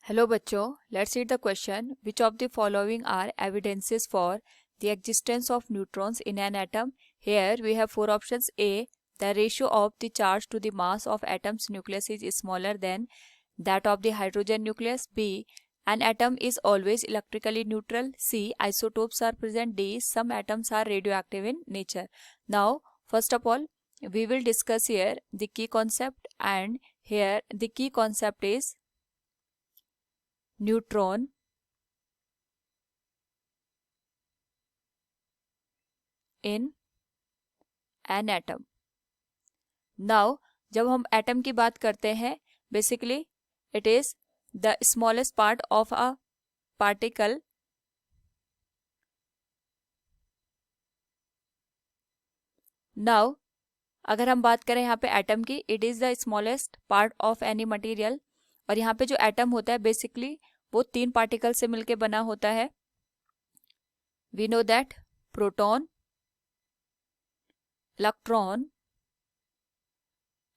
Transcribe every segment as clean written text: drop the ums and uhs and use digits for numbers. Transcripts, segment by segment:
Hello बच्चों, let's read the question. Which of the following are evidences for the existence of neutrons in an atom? Here we have four options. A. The ratio of the charge to the mass of atom's nucleus is smaller than that of the hydrogen nucleus. B. An atom is always electrically neutral. C. Isotopes are present. D. Some atoms are radioactive in nature. Now, first of all, we will discuss here the key concept, and here the key concept is neutron in an atom. Now, जब हम atom की बात करते हैं, basically it is the smallest part of a particle now अगर हम बात करें यहाँ पे एटम की, it is the smallest part of any material. और यहाँ पे जो एटम होता है बेसिकली वो तीन पार्टिकल से मिलके बना होता है। We know that proton, electron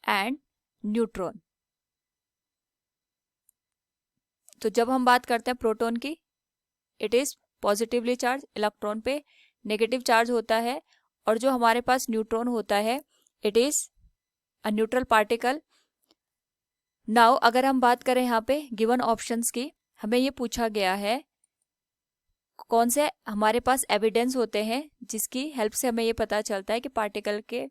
and neutron. तो जब हम बात करते हैं प्रोटॉन की, it is positively charge, electron पे नेगेटिव चार्ज होता है। और जो हमारे पास न्यूट्रॉन होता है, it is a neutral particle. Now अगर हम बात करें यहाँ पे गिवन ऑप्शंस की, हमें ये पूछा गया है कौन से हमारे पास एविडेंस होते हैं जिसकी हेल्प से हमें ये पता चलता है कि पार्टिकल के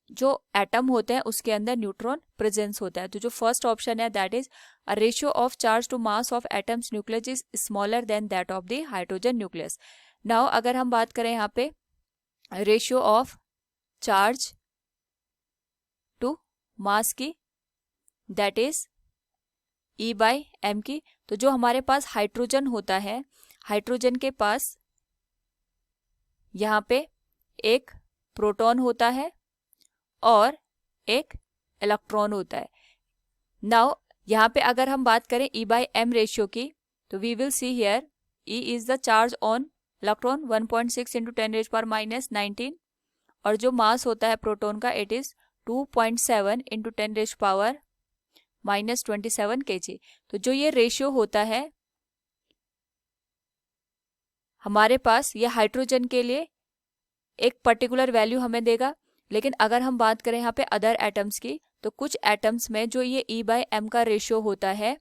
जो एटम होते हैं उसके अंदर न्यूट्रॉन प्रेजेंस होता है। तो जो फर्स्ट ऑप्शन है that is a ratio of charge to mass of atoms nucleus is smaller than that of the hydrogen nucleus. Now अगर हम बात करें यहाँ पे ratio of charge to mass की, दैट इज E/m की। तो जो हमारे पास हाइड्रोजन होता है, हाइड्रोजन के पास यहाँ पे एक प्रोटॉन होता है और एक इलेक्ट्रॉन होता है। नाउ यहाँ पे अगर हम बात करें E/m रेशियो की, तो we will see here E is the charge on electron 1.6 into 10⁻⁻19 और जो मास होता है प्रोटॉन का, इट इज 2.7 इंटू 10⁻⁻27 kg। तो जो ये रेशियो होता है हमारे पास, ये हाइड्रोजन के लिए एक पर्टिकुलर वैल्यू हमें देगा। लेकिन अगर हम बात करें यहाँ पे अदर एटम्स की, तो कुछ एटम्स में जो ये E/m का रेशियो होता है,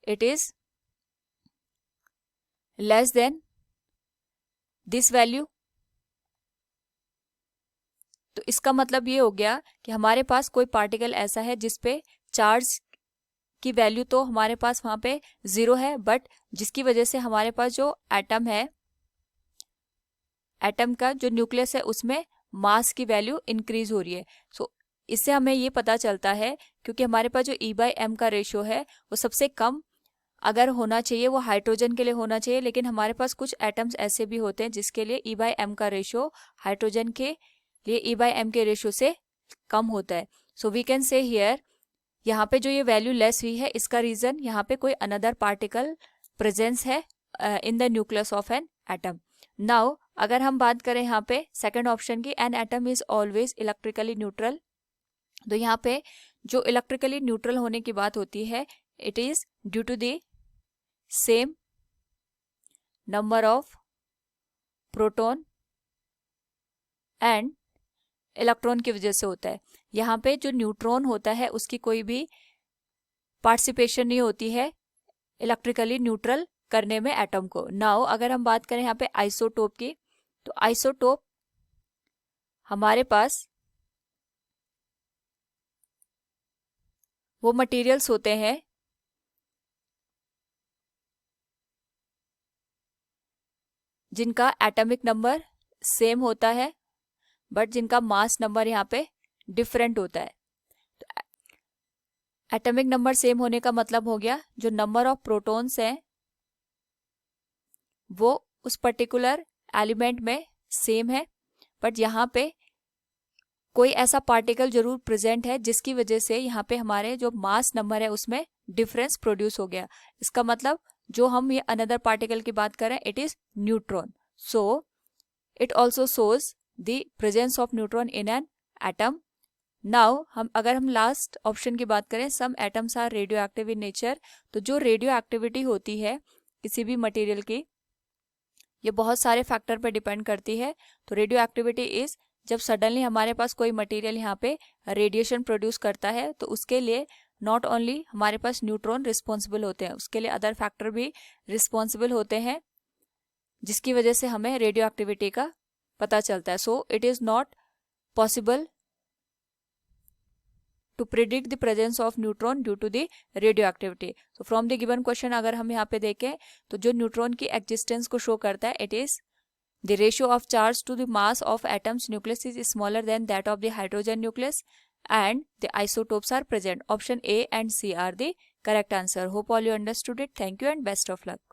it is less than this value. तो इसका मतलब ये हो गया कि हमारे पास कोई पार्टिकल ऐसा है जिसपे चार्ज की वैल्यू तो हमारे पास वहां पे 0 है, बट जिसकी वजह से हमारे पास जो एटम है, एटम का जो न्यूक्लियस है उसमें मास की वैल्यू इंक्रीज हो रही है। सो इससे हमें ये पता चलता है, क्योंकि हमारे पास जो E/m का रेशियो है वो सबसे कम अगर होना चाहिए वो हाइड्रोजन के लिए होना चाहिए। लेकिन हमारे पास कुछ एटम्स ऐसे भी होते हैं जिसके लिए E/m का रेशियो हाइड्रोजन के लिए E/m के रेशियो से कम होता है। So we can say here, यहाँ पे जो ये वैल्यू लेस हुई है, इसका रीजन यहाँ पे कोई अनदर पार्टिकल प्रेजेंस है in the nucleus of N atom. Now अगर हम बात करें यहाँ पे सेकंड ऑप्शन की, an atom is always electrically neutral. तो यहाँ पे जो इलेक्ट्रिकली न्यूट्रल होने की बात होती है, it is due to the same number of proton and electron की वजह से होता है। यहाँ पे जो न्यूट्रॉन होता है उसकी कोई भी पार्टिसिपेशन नहीं होती है इलेक्ट्रिकली न्यूट्रल करने में एटम को। नाउ अगर हम बात करें यहाँ पे आइसोटोप की, तो आइसोटोप हमारे पास वो मटेरियल्स होते हैं जिनका एटॉमिक नंबर सेम होता है, बट जिनका मास नंबर यहाँ पे डिफरेंट होता है। तो एटॉमिक नंबर सेम होने का मतलब हो गया जो नंबर ऑफ प्रोटॉन्स हैं वो उस पर्टिकुलर एलिमेंट में सेम है, बट यहाँ पे कोई ऐसा पार्टिकल जरूर प्रेजेंट है जिसकी वजह से यहाँ पे हमारे जो मास नंबर है उसमें डिफरेंस प्रोड्यूस हो गया। इसका मतलब जो हम ये अनदर पार्टिकल की बात करें, it is neutron. So it also shows the presence of neutron in an atom. Now अगर हम लास्ट ऑप्शन की बात करें, some atoms are radioactive in nature, तो जो रेडियो एक्टिविटी होती है किसी भी मटेरियल की, ये बहुत सारे फैक्टर पर डिपेंड करती है। तो रेडियो एक्टिविटी इज जब सडनली हमारे पास कोई मटेरियल यहाँ पे रेडिएशन प्रोड्यूस करता है, तो उसके लिए नॉट ओनली हमारे पास न्यूट्रॉन रिस्पॉन्सिबल होते हैं, उसके लिए अदर फैक्टर भी रिस्पॉन्सिबल होते हैं, जिसकी वजह से हमें रेडियो एक्टिविटी का पता चलता है। So it is not possible to predict the presence of neutron due to the radioactivity. So from the given question अगर हम यहाँ पे देखें तो जो न्यूट्रॉन की एग्जिस्टेंस को शो करता है, it is the ratio of charge to the mass of atoms nucleus is smaller than that of the hydrogen nucleus and the isotopes are present. Option A and C are the correct answer. Hope all you understood it. Thank you and best of luck.